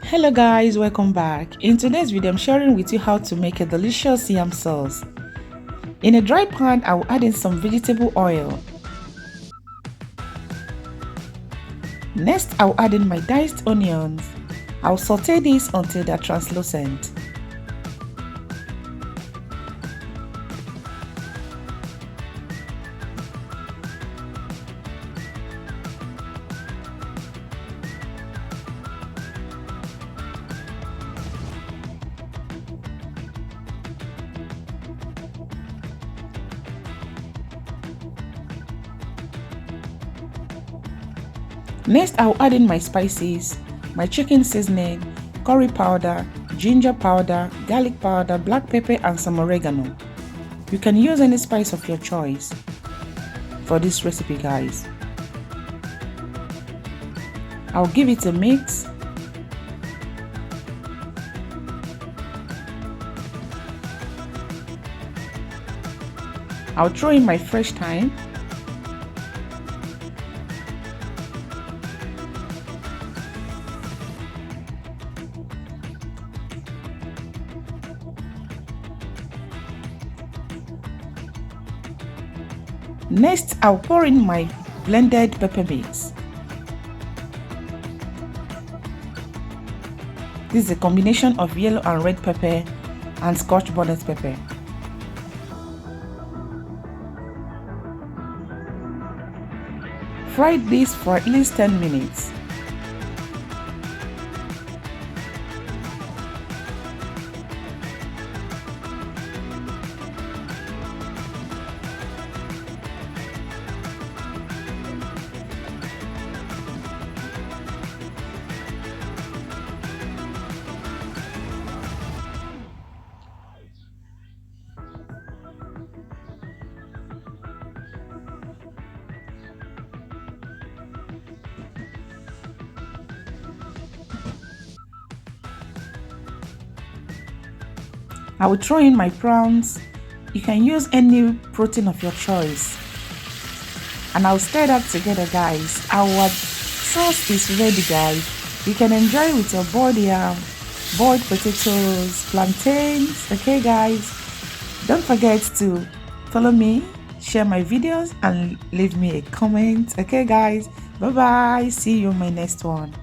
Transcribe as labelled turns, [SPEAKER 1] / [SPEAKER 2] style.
[SPEAKER 1] Hello guys, welcome back. In today's video, I'm sharing with you how to make a delicious yam sauce. In a dry pan, I will add in some vegetable oil. Next, I will add in my diced onions. I will saute these until they are translucent. Next, I will add in my spices, my chicken seasoning, curry powder, ginger powder, garlic powder, black pepper and some oregano. You can use any spice of your choice for this recipe, guys. I'll give it a mix. I'll throw in my fresh thyme. Next, I'll pour in my blended pepper mix. This is a combination of yellow and red pepper and scotch bonnet pepper. Fry this for at least 10 minutes. I will throw in my prawns. You can use any protein of your choice. And I'll stir that together, guys. Our sauce is ready, guys. You can enjoy it with your boiled yam, boiled potatoes, plantains. Okay, guys. Don't forget to follow me, share my videos, and leave me a comment. Okay, guys. Bye-bye. See you in my next one.